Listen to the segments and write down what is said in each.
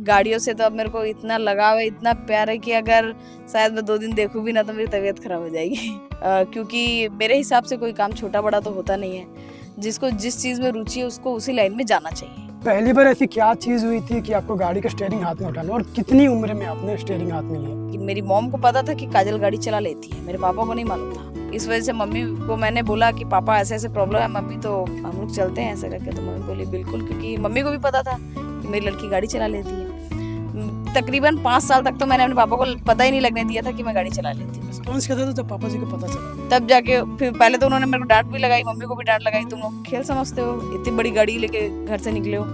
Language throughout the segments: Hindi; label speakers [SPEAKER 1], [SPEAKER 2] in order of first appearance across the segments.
[SPEAKER 1] गाड़ियों से तो अब मेरे को इतना लगाव है, इतना प्यार है कि अगर शायद मैं 2 दिन देखूँ भी ना तो मेरी तबीयत खराब हो जाएगी। क्योंकि मेरे हिसाब से कोई काम छोटा-बड़ा तो होता नहीं है। जिसको जिस चीज़ में रुचि है उसको उसी लाइन में जाना चाहिए।
[SPEAKER 2] पहली बार ऐसी क्या चीज़ हुई थी कि आपको गाड़ी का स्टीयरिंग हाथ में उठाना और कितनी उम्र में आपने स्टीयरिंग हाथ में लिया?
[SPEAKER 1] कि मेरी मॉम को पता था कि काजल गाड़ी चला लेती है, मेरे पापा को नहीं मालूम था। इस वजह से मम्मी को मैंने बोला कि पापा ऐसे-ऐसे प्रॉब्लम है मम्मी तो हम लोग चलते हैं ऐसे करके, तो मम्मी बोली बिल्कुल, क्योंकि मम्मी को भी पता था कि मेरी लड़की गाड़ी चला लेती है। तकरीबन 5 साल तक तो मैंने अपने पापा को पता ही नहीं लगने दिया था कि मैं गाड़ी चला लेती हूँ।
[SPEAKER 2] रिस्पॉन्स क्या था जब पापा जी को पता चला?
[SPEAKER 1] तब जाके फिर पहले तो उन्होंने मेरे को डाँट भी लगाई, मम्मी को भी डाँट लगाई, तुम लोग खेल समझते हो, इतनी बड़ी गाड़ी लेके घर से निकले हो।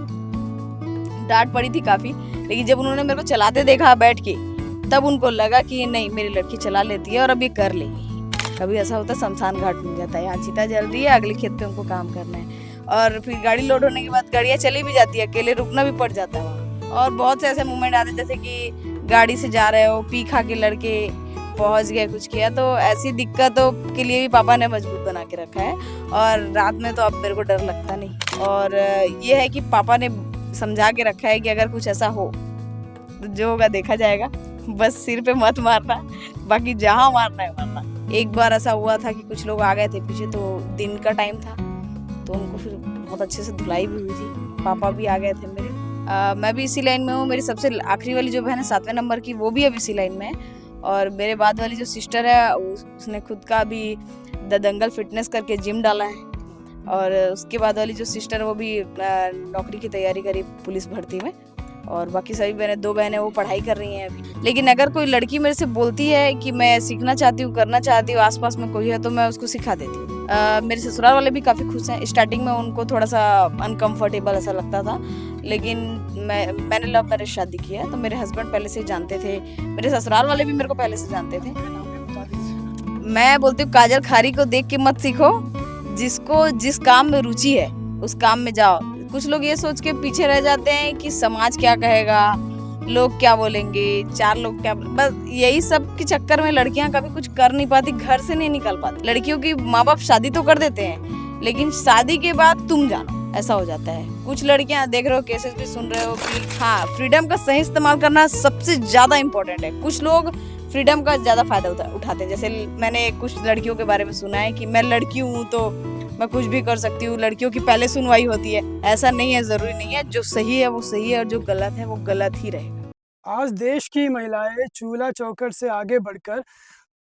[SPEAKER 1] डाँट पड़ी थी काफ़ी, लेकिन जब उन्होंने मेरे को चलाते देखा बैठ के, तब उनको लगा कि नहीं मेरी लड़की चला लेती है और अब ये कर लेगी। कभी ऐसा होता है शमशान घाट मिल जाता है, यहाँ चिता जल रही है, अगले खेत पे उनको काम करना है। और फिर गाड़ी लोड होने के बाद गाड़ियाँ चली भी जाती है, अकेले रुकना भी पड़ जाता है वहाँ। और बहुत से ऐसे मोमेंट आते हैं जैसे कि गाड़ी से जा रहे हो, पी खा के लड़के पहुँच गए, कुछ किया, तो ऐसी दिक्कतों के लिए भी पापा ने मजबूत बना के रखा है। और रात में तो अब मेरे को डर लगता नहीं। और ये है कि पापा ने समझा के रखा है कि अगर कुछ ऐसा हो तो जो होगा देखा जाएगा, बस सिर पे मत मारना, बाकी जहाँ मारना है मारना। एक बार ऐसा हुआ था कि कुछ लोग आ गए थे पीछे, तो दिन का टाइम था, तो उनको फिर बहुत अच्छे से धुलाई भी हुई थी, पापा भी आ गए थे मेरे। मैं भी इसी लाइन में हूँ, मेरी सबसे आखिरी वाली जो बहन है 7वें नंबर की, वो भी अब इसी लाइन में है। और मेरे बाद वाली जो सिस्टर है उसने खुद का भी द दंगल फिटनेस करके जिम डाला है। और उसके बाद वाली जो सिस्टर है वो भी नौकरी की तैयारी करी पुलिस भर्ती में। और बाकी सभी बहनें, 2 बहनें वो पढ़ाई कर रही हैं अभी। लेकिन अगर कोई लड़की मेरे से बोलती है कि मैं सीखना चाहती हूँ, करना चाहती हूँ, आसपास में कोई है तो मैं उसको सिखा देती हूँ। मेरे ससुराल वाले भी काफ़ी खुश हैं। स्टार्टिंग में उनको थोड़ा सा अनकम्फर्टेबल ऐसा लगता था, लेकिन मैंने लव मैरिज शादी की है, तो मेरे हस्बैंड पहले से जानते थे, मेरे ससुराल वाले भी मेरे को पहले से जानते थे। मैं बोलती हूँ काजल खारी को देख के मत सीखो, जिसको जिस काम में रुचि है उस काम में जाओ। कुछ लोग ये सोच के पीछे रह जाते हैं कि समाज क्या कहेगा, लोग क्या बोलेंगे, 4 लोग क्या, बस यही सब के चक्कर में लड़कियां कभी कुछ कर नहीं पाती, घर से नहीं निकल पाती। लड़कियों की माँ बाप शादी तो कर देते हैं, लेकिन शादी के बाद तुम जानो, ऐसा हो जाता है। कुछ लड़कियां देख रहे हो, केसेस भी सुन रहे हो कि हाँ, फ्रीडम का सही इस्तेमाल करना सबसे ज्यादा इम्पोर्टेंट है। कुछ लोग फ्रीडम का ज्यादा फायदा उठाते हैं। जैसे मैंने कुछ लड़कियों के बारे में सुना है कि मैं लड़की हूँ तो मैं कुछ भी कर सकती हूँ, लड़कियों की पहले सुनवाई होती है। ऐसा नहीं है, जरूरी नहीं है। जो सही है वो सही है और जो गलत है वो गलत ही रहेगा।
[SPEAKER 2] आज देश की महिलाएं चूल्हा चौखट से आगे बढ़कर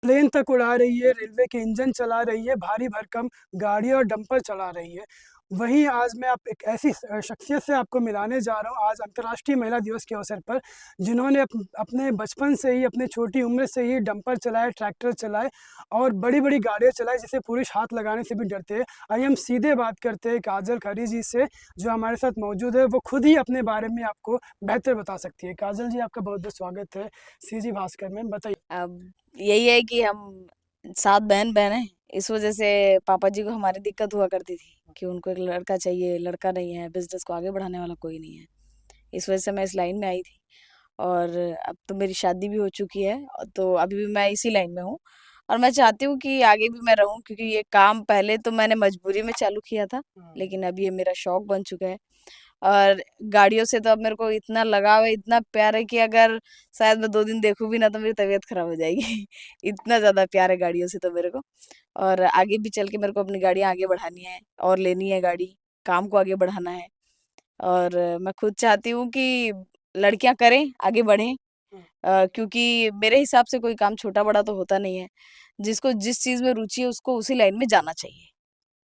[SPEAKER 2] प्लेन तक उड़ा रही है, रेलवे के इंजन चला रही है, भारी भरकम गाड़ी और डंपर चला रही है। वहीं आज मैं आप एक ऐसी शख्सियत से आपको मिलाने जा रहा हूँ आज अंतर्राष्ट्रीय महिला दिवस के अवसर पर, जिन्होंने अपने बचपन से ही, अपनी छोटी उम्र से ही डंपर चलाए, ट्रैक्टर चलाए और बड़ी-बड़ी गाड़ियाँ चलाई जिसे पुरुष हाथ लगाने से भी डरते हैं। आइए हम सीधे बात करते हैं काजल खरी जी से, जो हमारे साथ मौजूद है। वो खुद ही अपने बारे में आपको बेहतर बता सकती है। काजल जी, आपका बहुत-बहुत स्वागत है सीजी भास्कर में। बताइए।
[SPEAKER 1] अब यही है कि हम 7 बहन हैं, इस वजह से पापा जी को हमारी दिक्कत हुआ करती थी कि उनको एक लड़का चाहिए, लड़का नहीं है, बिजनेस को आगे बढ़ाने वाला कोई नहीं है। इस वजह से मैं इस लाइन में आई थी। और अब तो मेरी शादी भी हो चुकी है, तो अभी भी मैं इसी लाइन में हूँ। और मैं चाहती हूँ कि आगे भी मैं रहूँ, क्योंकि ये काम पहले तो मैंने मजबूरी में चालू किया था, लेकिन अब ये मेरा शौक बन चुका है। और गाड़ियों से तो अब मेरे को इतना लगाव है, इतना प्यार है कि अगर शायद मैं 2 दिन देखूँ भी ना तो मेरी तबीयत खराब हो जाएगी। इतना ज़्यादा प्यार है गाड़ियों से तो मेरे को। और आगे भी चल के मेरे को अपनी गाड़ियाँ आगे बढ़ानी है और लेनी है गाड़ी, काम को आगे बढ़ाना है। और मैं खुद चाहती हूँ कि लड़कियाँ करें, आगे बढ़ें। क्योंकि मेरे हिसाब से कोई काम छोटा-बड़ा तो होता नहीं है। जिसको जिस चीज़ में रुचि है उसको उसी लाइन में जाना चाहिए,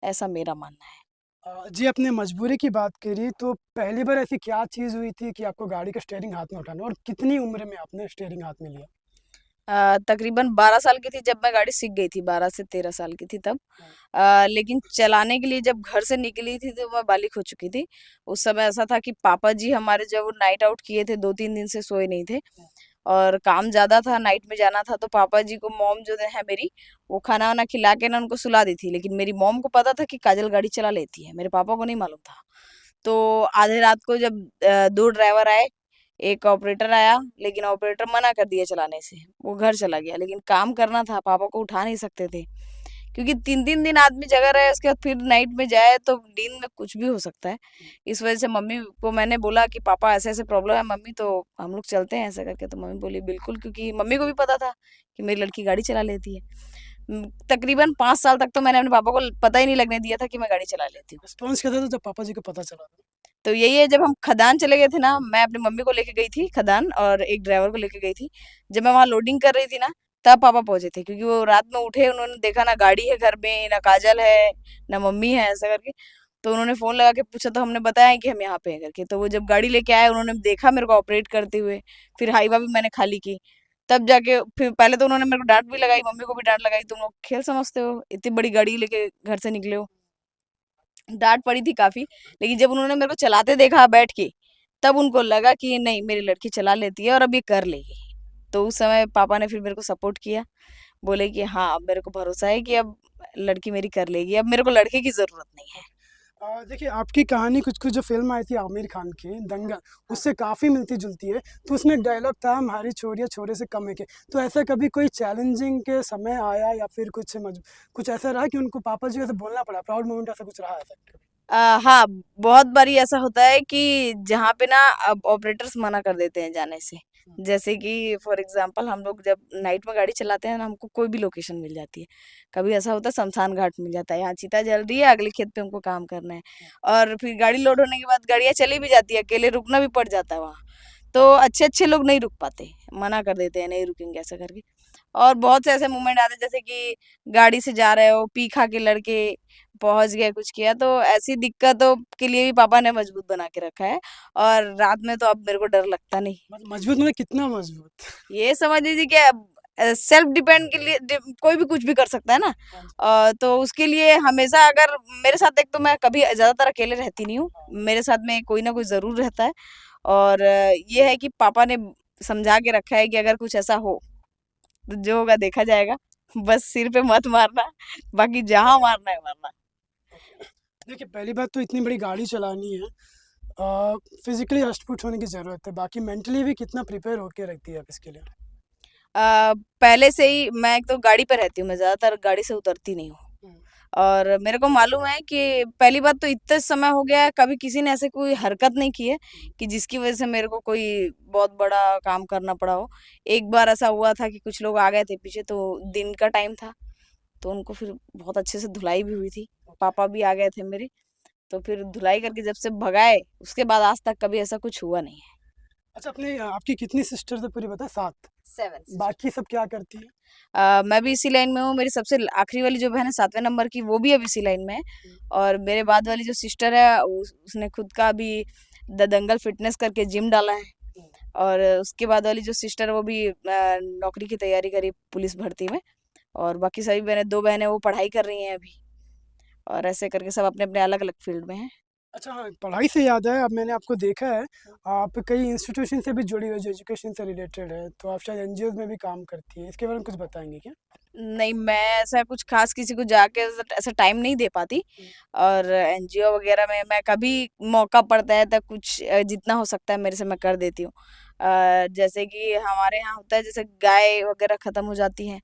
[SPEAKER 1] ऐसा मेरा मानना है।
[SPEAKER 2] जी, आपने मजबूरी की बात करी, तो पहली बार ऐसी क्या चीज़ हुई थी कि आपको गाड़ी का स्टीयरिंग हाथ में उठाना और कितनी उम्र में आपने स्टीयरिंग हाथ में लिया?
[SPEAKER 1] तकरीबन 12 साल की थी जब मैं गाड़ी सीख गई थी, 12 से 13 साल की थी तब। लेकिन चलाने के लिए जब घर से निकली थी तो मैं बालिग हो चुकी थी। उस समय ऐसा था कि पापा जी हमारे जब नाइट आउट किए थे, 2-3 दिन से सोए नहीं थे और काम ज़्यादा था, नाइट में जाना था, तो पापा जी को मॉम जो है मेरी, वो खाना-वाना खिला के ना उनको सुला दी थी। लेकिन मेरी मॉम को पता था कि काजल गाड़ी चला लेती है, मेरे पापा को नहीं मालूम था। तो आधे रात को जब 2 ड्राइवर आए, एक ऑपरेटर आया, लेकिन ऑपरेटर मना कर दिया चलाने से, वो घर चला गया। लेकिन काम करना था, पापा को उठा नहीं सकते थे, क्योंकि 3-3 दिन आदमी जगा रहे, उसके बाद फिर नाइट में जाए तो नींद में कुछ भी हो सकता है। इस वजह से मम्मी को मैंने बोला कि पापा ऐसे-ऐसे प्रॉब्लम है मम्मी, तो हम लोग चलते हैं ऐसा करके, तो मम्मी बोली बिल्कुल, क्योंकि मम्मी को भी पता था कि मेरी लड़की गाड़ी चला लेती है। तकरीबन 5 साल तक तो मैंने अपने पापा को पता ही नहीं लगने दिया था कि मैं गाड़ी चला लेती हूँ।
[SPEAKER 2] रिस्पॉन्स क्या था जब पापा जी को पता चला था?
[SPEAKER 1] तो यही है, जब हम खदान चले गए थे ना, मैं अपनी मम्मी को लेके गई थी खदान और एक ड्राइवर को लेके गई थी। जब मैं वहाँ लोडिंग कर रही थी ना, तब पापा पहुंचे थे, क्योंकि वो रात में उठे, उन्होंने देखा ना गाड़ी है घर में, ना काजल है, ना मम्मी है, ऐसा करके। तो उन्होंने फोन लगा के पूछा, तो हमने बताया कि हम यहाँ पे हैं करके। तो वो जब गाड़ी लेके आए, उन्होंने देखा मेरे को ऑपरेट करते हुए, फिर हाईवा भी मैंने खाली की। तब जाके फिर पहले तो उन्होंने मेरे को डांट भी लगाई, मम्मी को भी डांट लगाई, तुम लोग खेल समझते हो, इतनी बड़ी गाड़ी लेके घर से निकले हो। डांट पड़ी थी काफी, लेकिन जब उन्होंने मेरे को चलाते देखा बैठ के, तब उनको लगा कि नहीं, मेरी लड़की चला लेती है और अब ये कर लेगी। तो उस समय पापा ने फिर मेरे को सपोर्ट किया, बोले कि हाँ, अब मेरे को भरोसा है कि अब लड़की मेरी कर लेगी, अब मेरे को लड़के की जरूरत नहीं है।
[SPEAKER 2] देखिए आपकी कहानी कुछ-कुछ जो फ़िल्म आई थी आमिर खान की दंगल, उससे काफ़ी मिलती-जुलती है। तो उसमें एक डायलॉग था, हमारी छोरियाँ छोरे से कम है के। तो ऐसा कभी कोई चैलेंजिंग के समय आया या फिर कुछ ऐसा रहा कि उनको पापा जी को ऐसे बोलना पड़ा, प्राउड मोमेंट ऐसा कुछ रहा ऐसा?
[SPEAKER 1] हाँ, बहुत बारी ऐसा होता है कि जहाँ पे ना अब ऑपरेटर्स मना कर देते हैं जाने से। जैसे कि फॉर एग्जांपल हम लोग जब नाइट में गाड़ी चलाते हैं ना, हमको कोई भी लोकेशन मिल जाती है। कभी ऐसा होता है शमशान घाट मिल जाता है, यहाँ चिता जल रही है, अगले खेत पे हमको काम करना है। और फिर गाड़ी लोड होने के बाद गाड़ियाँ चली भी जाती है, अकेले रुकना भी पड़ जाता है वहाँ। तो अच्छे-अच्छे लोग नहीं रुक पाते, मना कर देते हैं, नहीं रुकेंगे ऐसा करके। और बहुत से ऐसे मोमेंट आते हैं, जैसे कि गाड़ी से जा रहे हो, पी खा के लड़के पहुंच गए, कुछ किया, तो ऐसी दिक्कतों के लिए भी पापा ने मजबूत बना के रखा है। और रात में तो अब मेरे को डर लगता नहीं।
[SPEAKER 2] मजबूत मतलब कितना मजबूत?
[SPEAKER 1] ये समझ लीजिए कि सेल्फ डिपेंड के लिए कोई भी कुछ भी कर सकता है ना।
[SPEAKER 2] हाँ जी।
[SPEAKER 1] तो उसके लिए हमेशा, अगर मेरे साथ, एक तो मैं कभी ज्यादातर अकेले रहती नहीं हूँ, मेरे साथ में कोई ना कोई जरूर रहता है। और ये है कि पापा ने समझा के रखा है कि अगर कुछ ऐसा हो तो जो होगा देखा जाएगा, बस सिर पे मत मारना, बाकी जहां मारना है मारना।
[SPEAKER 2] देखिए पहली बात तो इतनी बड़ी गाड़ी चलानी है, फिज़िकली हष्ट-पुष्ट होने की ज़रूरत है, बाकी मेंटली भी कितना प्रिपेयर होके रखती है आप इसके लिए?
[SPEAKER 1] पहले से ही मैं एक तो गाड़ी पे रहती हूँ, मैं ज़्यादातर गाड़ी से उतरती नहीं हूँ।
[SPEAKER 2] हुँ।
[SPEAKER 1] और मेरे को मालूम है कि पहली बात तो इतने समय हो गया है, कभी किसी ने ऐसे कोई हरकत नहीं की है कि जिसकी वज़ह से मेरे को कोई बहुत बड़ा काम करना पड़ा हो। एक बार ऐसा हुआ था कि कुछ लोग आ गए थे पीछे, तो दिन का टाइम था, तो उनको फिर बहुत अच्छे से धुलाई भी हुई थी। पापा भी आ गए थे मेरे, तो फिर धुलाई करके जब से भगाए, उसके बाद आज तक कभी ऐसा कुछ हुआ नहीं है।
[SPEAKER 2] अच्छा आपकी कितनी सिस्टर थे पूरी बताएँ? 7?
[SPEAKER 1] 7
[SPEAKER 2] बाकी सब क्या करती हैं?
[SPEAKER 1] मैं भी इसी लाइन में हूँ, मेरी सबसे आखिरी वाली जो बहन है 7वें नंबर की, वो भी अब इसी लाइन में है।
[SPEAKER 2] हुँ।
[SPEAKER 1] और मेरे बाद वाली जो सिस्टर है, उसने खुद का अभी द दंगल फिटनेस करके जिम डाला है।
[SPEAKER 2] हुँ।
[SPEAKER 1] और उसके बाद वाली जो सिस्टर है, वो भी नौकरी की तैयारी करी पुलिस भर्ती में। और बाकी सभी बहनें, 2 बहनें वो पढ़ाई कर रही हैं अभी। और ऐसे करके सब अपने-अपने अलग-अलग फील्ड में हैं।
[SPEAKER 2] अच्छा हाँ, पढ़ाई से याद है, अब मैंने आपको देखा है, आप कई इंस्टीट्यूशन से भी जुड़ी हुई हैं जो एजुकेशन से रिलेटेड है, तो आप शायद एनजीओज़ में भी काम करती हैं, इसके बारे में कुछ बताएँगे क्या?
[SPEAKER 1] नहीं, मैं ऐसा कुछ ख़ास किसी को जाके ऐसा ऐसा टाइम नहीं दे पाती।
[SPEAKER 2] हुँ।
[SPEAKER 1] और एनजीओ वग़ैरह में मैं कभी मौका पड़ता है तब कुछ जितना हो सकता है मेरे से मैं कर देती हूँ। जैसे कि हमारे यहाँ होता है, जैसे गाय वग़ैरह ख़त्म हो जाती हैं,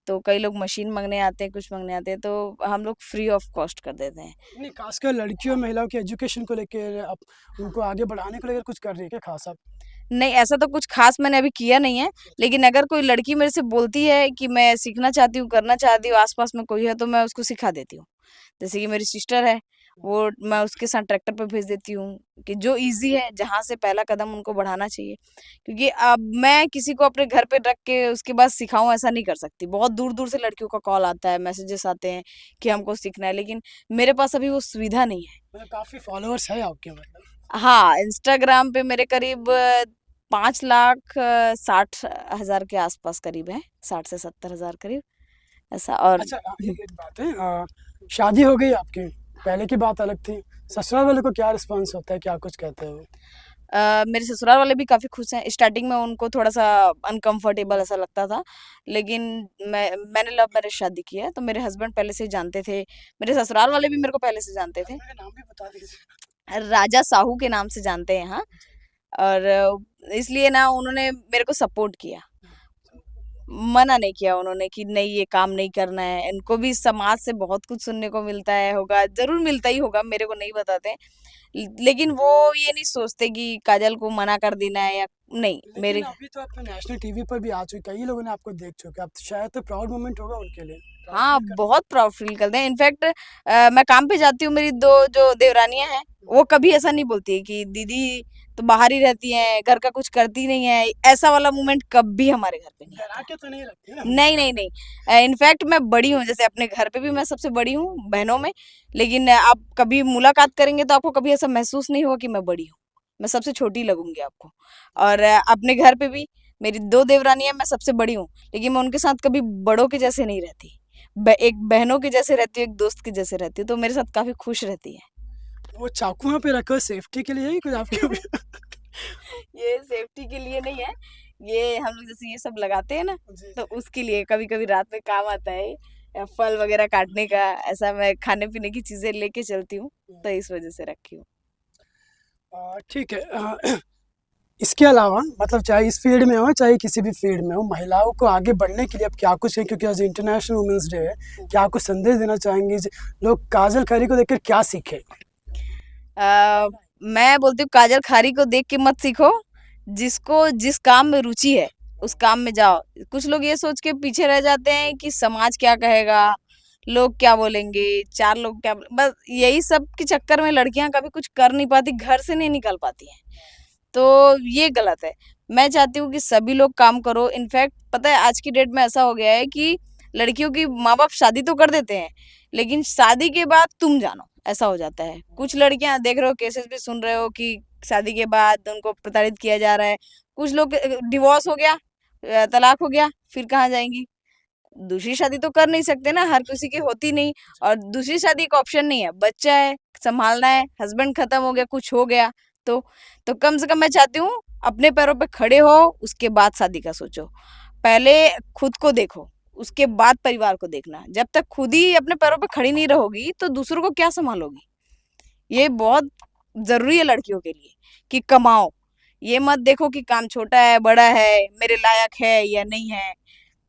[SPEAKER 1] तो कई लोग मशीन माँगने आते हैं, कुछ माँगने आते हैं, तो हम लोग फ्री ऑफ कॉस्ट कर देते हैं।
[SPEAKER 2] नहीं, खासकर लड़कियों और महिलाओं के एजुकेशन को लेके आप
[SPEAKER 1] हाँ।
[SPEAKER 2] उनको आगे बढ़ाने को लेकर कुछ कर रही हैं क्या खास आप?
[SPEAKER 1] नहीं, ऐसा तो कुछ ख़ास मैंने अभी किया नहीं है, लेकिन अगर कोई लड़की मेरे से बोलती है कि मैं सीखना चाहती हूँ, करना चाहती हूँ, आस-पास में कोई है, तो मैं उसको सिखा देती हूँ। जैसे कि मेरी सिस्टर है, वो मैं उसके साथ ट्रैक्टर पे भेज देती हूँ, कि जो ईज़ी है, जहाँ से पहला कदम उनको बढ़ाना चाहिए। क्योंकि अब मैं किसी को अपने घर पे रख के उसके बाद सिखाऊँ, ऐसा नहीं कर सकती। बहुत दूर-दूर से लड़कियों का कॉल आता है, मैसेजेस आते हैं कि हमको सीखना है, लेकिन मेरे पास अभी वो सुविधा नहीं है।
[SPEAKER 2] मतलब काफ़ी फॉलोअर्स है आपके मतलब।
[SPEAKER 1] हाँ, इंस्टाग्राम पे मेरे करीब 5,60,000 के आसपास करीब है, 60 से 70,000 करीब, ऐसा। और
[SPEAKER 2] अच्छा एक बात है, शादी हो गई आपकी, पहले की बात अलग थी, ससुराल वालों को क्या रिस्पॉन्स होता है, क्या कुछ कहते हैं वो?
[SPEAKER 1] मेरे ससुराल वाले भी काफ़ी खुश हैं। स्टार्टिंग में उनको थोड़ा-सा अनकम्फर्टेबल ऐसा लगता था, लेकिन मैंने लव मैरिज शादी की है, तो मेरे हस्बैंड पहले से ही जानते थे। मेरे ससुराल वाले भी मेरे को पहले से जानते थे।
[SPEAKER 2] हस्बैंड का नाम भी बता दीजिए।
[SPEAKER 1] राजा साहू के नाम से जानते हैं यहाँ। और इसलिए ना उन्होंने मेरे को सपोर्ट किया। मना नहीं किया उन्होंने कि नहीं ये काम नहीं करना है। इनको भी समाज से बहुत कुछ सुनने को मिलता है होगा, ज़रूर मिलता ही होगा, मेरे को नहीं बताते। लेकिन वो ये नहीं सोचते कि काजल को मना कर देना है या नहीं
[SPEAKER 2] लेकिन
[SPEAKER 1] मेरे।
[SPEAKER 2] अभी तो आपका नेशनल टीवी पर भी आ चुकी, कई लोगों ने आपको देख चुके, अब शायद तो प्राउड मोमेंट होगा उनके लिए, प्राउड
[SPEAKER 1] हाँ,
[SPEAKER 2] फील कर।
[SPEAKER 1] बहुत प्राउड फील करते हैं। इनफैक्ट मैं काम पे जाती हूँ, मेरी 2 जो देवरानियाँ हैं, वो कभी ऐसा नहीं बोलती है कि दीदी तो बाहर ही रहती हैं, घर का कुछ करती नहीं है। ऐसा वाला मोमेंट कभी हमारे घर पे नहीं आता
[SPEAKER 2] डरा
[SPEAKER 1] है।
[SPEAKER 2] के तो नहीं रखती ना?
[SPEAKER 1] नहीं, नहीं, नहीं। इनफैक्ट मैं बड़ी हूँ, जैसे अपने घर पे भी मैं सबसे बड़ी हूँ बहनों में, लेकिन आप कभी मुलाकात करेंगे तो आपको कभी ऐसा महसूस नहीं होगा कि मैं बड़ी हूँ। मैं सबसे छोटी लगूँगी आपको। और अपने घर पे भी मेरी 2 देवरानी हैं, मैं सबसे बड़ी हूँ, लेकिन मैं उनके साथ कभी बड़ों के जैसे नहीं रहती। एक बहनों के जैसे रहती हूँ, एक दोस्त के जैसे रहती हूँ, तो मेरे साथ काफ़ी खुश रहती है।
[SPEAKER 2] वो चाकू वहाँ पे रखा है सेफ्टी के लिए ही कुछ आपके?
[SPEAKER 1] ये सेफ्टी के लिए नहीं है, ये हम लोग जैसे ये सब लगाते हैं ना,
[SPEAKER 2] जी
[SPEAKER 1] तो
[SPEAKER 2] जी।
[SPEAKER 1] उसके लिए कभी-कभी रात में काम आता है। फल वगैरह काटने का, ऐसा मैं खाने-पीने की चीज़ें लेके चलती हूँ, तो इस वजह से रखी हूँ।
[SPEAKER 2] ठीक है। इसके अलावा मतलब चाहे इस फील्ड में हो चाहे किसी भी फील्ड में हो, महिलाओं को आगे बढ़ने के लिए अब क्या कुछ है, क्योंकि आज इंटरनेशनल वुमेंस डे है, क्या कुछ संदेश देना चाहेंगे लोग काजल खरी को देखकर क्या सीखे?
[SPEAKER 1] अ, मैं बोलती हूँ काजल खारी को देख के मत सीखो, जिसको जिस काम में रुचि है, उस काम में जाओ। कुछ लोग ये सोच के पीछे रह जाते हैं कि समाज क्या कहेगा, लोग क्या बोलेंगे, 4 लोग क्या बस यही सब के चक्कर में लड़कियाँ कभी कुछ कर नहीं पाती, घर से नहीं निकल पाती हैं। तो ये गलत है। मैं चाहती हूँ कि सभी लोग काम करो। इनफैक्ट पता है आज की डेट में ऐसा हो गया है कि लड़कियों की माँ-बाप शादी तो कर देते हैं, लेकिन शादी के बाद तुम जानो, ऐसा हो जाता है। कुछ लड़कियाँ देख रहे हो केसेस भी सुन रहे हो कि शादी के बाद उनको प्रताड़ित किया जा रहा है। कुछ लोग डिवोर्स हो गया, तलाक हो गया, फिर कहाँ जाएँगी? दूसरी शादी तो कर नहीं सकते ना, हर किसी की होती नहीं। और दूसरी शादी एक ऑप्शन नहीं है, बच्चा है, संभालना है, हस्बैंड खत्म हो गया, कुछ हो गया तो तो कम से कम मैं चाहती हूँ अपने पैरों पे खड़े हो, उसके बाद शादी का सोचो। पहले खुद को देखो, उसके बाद परिवार को देखना। जब तक खुद ही अपने पैरों पे खड़ी नहीं रहोगी, तो दूसरों को क्या सँभालोगी? ये बहुत ज़रूरी है लड़कियों के लिए कि कमाओ। ये मत देखो कि काम छोटा है, बड़ा है, मेरे लायक है या नहीं है।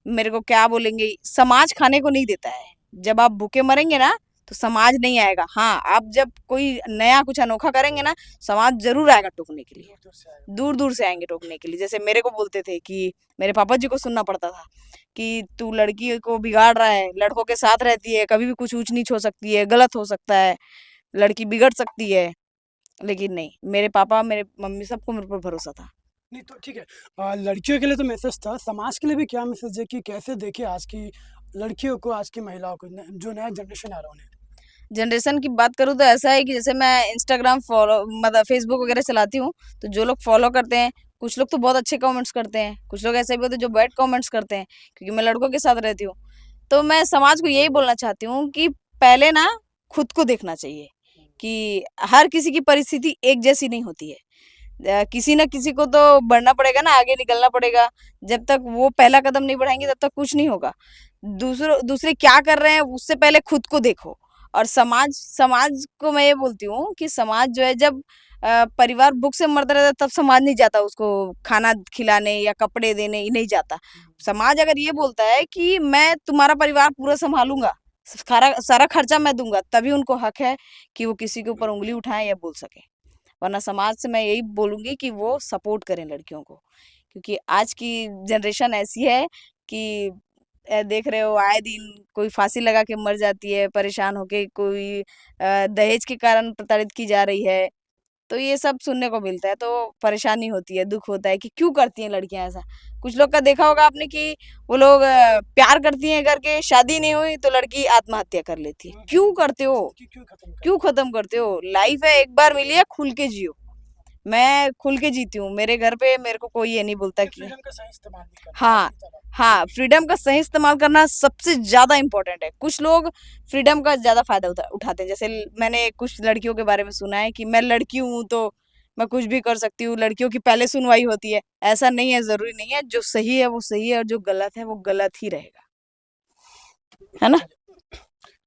[SPEAKER 1] मेरे को क्या बोलेंगे, समाज खाने को नहीं देता है। जब आप भूखे मरेंगे ना, तो समाज नहीं आएगा। हाँ, आप जब कोई नया कुछ अनोखा करेंगे ना, समाज ज़रूर आएगा टोकने के लिए।
[SPEAKER 2] दूर दूर से आएगा।
[SPEAKER 1] दूर-दूर से आएँगे टोकने के लिए। जैसे मेरे को बोलते थे कि मेरे पापा जी को सुनना पड़ता था कि तू लड़की को बिगाड़ रहा है, लड़कों के साथ रहती है, कभी भी कुछ ऊँच-नीच हो सकती है, गलत हो सकता है, लड़की बिगड़ सकती है। लेकिन नहीं, मेरे पापा, मेरे मम्मी सबको मेरे ऊपर भरोसा था।
[SPEAKER 2] नहीं तो ठीक है। लड़कियों के लिए तो मैसेज था, समाज के लिए भी क्या मैसेज है कि कैसे देखें आज की लड़कियों को, आज की महिलाओं को, जो नया जनरेशन आ रहा है उन्हें?
[SPEAKER 1] जनरेशन की बात करूँ तो ऐसा है कि जैसे मैं इंस्टाग्राम फॉलो मतलब फेसबुक वगैरह चलाती हूँ, तो जो लोग फॉलो करते हैं, कुछ लोग तो बहुत अच्छे कमेंट्स करते हैं, कुछ लोग ऐसे भी होते हैं जो बैड कमेंट्स करते हैं, क्योंकि मैं लड़कों के साथ रहती हूँ। तो मैं समाज को यही बोलना चाहती हूँ कि पहले ना खुद को देखना चाहिए कि हर किसी की परिस्थिति एक जैसी नहीं होती है। किसी न किसी को तो बढ़ना पड़ेगा ना, आगे निकलना पड़ेगा। जब तक वो पहला कदम नहीं बढ़ाएँगे तब तक कुछ नहीं होगा। दूसरे क्या कर रहे हैं उससे पहले खुद को देखो। और समाज समाज को मैं ये बोलती हूँ कि समाज जो है जब परिवार भूख से मरता रहता है तब समाज नहीं जाता उसको खाना खिलाने या कपड़े देने नहीं जाता। समाज अगर ये बोलता है कि मैं तुम्हारा परिवार पूरा सँभालूँगा, सारा सारा खर्चा मैं दूँगा, तभी उनको हक है कि वो किसी के ऊपर उँगली उठाएँ या बोल सकें। वरना समाज से मैं यही बोलूँगी कि वो सपोर्ट करें लड़कियों को। क्योंकि आज की जनरेशन ऐसी है कि देख रहे हो आए दिन कोई फांसी लगा के मर जाती है, परेशान होके कोई दहेज के कारण प्रताड़ित की जा रही है। तो ये सब सुनने को मिलता है, तो परेशानी होती है, दुःख होता है कि क्यों करती हैं लड़कियाँ ऐसा? कुछ लोग का देखा होगा आपने कि वो लोग प्यार करती हैं करके शादी नहीं हुई तो लड़की आत्महत्या कर लेती है। क्यों करते हो?
[SPEAKER 2] जिंदगी क्यों खत्म
[SPEAKER 1] क्यों
[SPEAKER 2] करते
[SPEAKER 1] खत्म करते हो? लाइफ है एक बार मिली है, खुल के जियो। मैं खुल के जीती हूँ। मेरे घर पे मेरे को कोई ये नहीं बोलता
[SPEAKER 2] हैं?
[SPEAKER 1] कि
[SPEAKER 2] फ्रीडम का सही इस्तेमाल नहीं करते
[SPEAKER 1] हाँ,
[SPEAKER 2] आपकी तरह।
[SPEAKER 1] हाँ, फ्रीडम का सही इस्तेमाल करना सबसे ज़्यादा इम्पोर्टेंट है। कुछ लोग फ्रीडम का ज़्यादा फ़ायदा उठाते हैं। जैसे मैंने कुछ लड़कियों के बारे में सुना है कि मैं लड़की हूँ तो मैं कुछ भी कर सकती हूँ, लड़कियों की पहले सुनवाई होती है। ऐसा नहीं है, ज़रूरी नहीं है। जो सही है वो सही है और जो गलत है वो गलत ही रहेगा। है ना?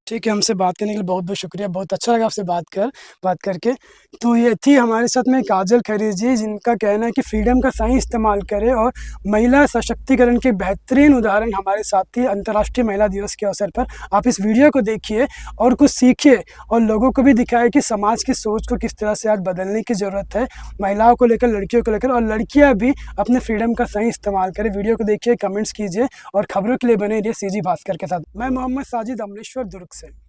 [SPEAKER 2] चलिए, ठीक है, हमसे बात करने के लिए बहुत-बहुत शुक्रिया। बहुत अच्छा लगा आपसे बात करके। तो ये थी हमारे साथ में काजल खैरी जी, जिनका कहना है कि फ्रीडम का सही इस्तेमाल करें, और महिला सशक्तिकरण के बेहतरीन उदाहरण हमारे साथ थी अंतर्राष्ट्रीय महिला दिवस के अवसर पर। आप इस वीडियो को देखिए और कुछ सीखिए, और लोगों को भी दिखाएँ कि समाज की सोच को किस तरह से आज बदलने की ज़रूरत है, महिलाओं को लेकर, लड़कियों को लेकर, और लड़कियाँ भी अपने फ्रीडम का सही इस्तेमाल करें। वीडियो को देखिए, कमेंट्स कीजिए, और खबरों के लिए बने रहिए सीजी भास्कर के साथ। मैं मोहम्मद साजिद अमलेश्वर, दुर्ग से।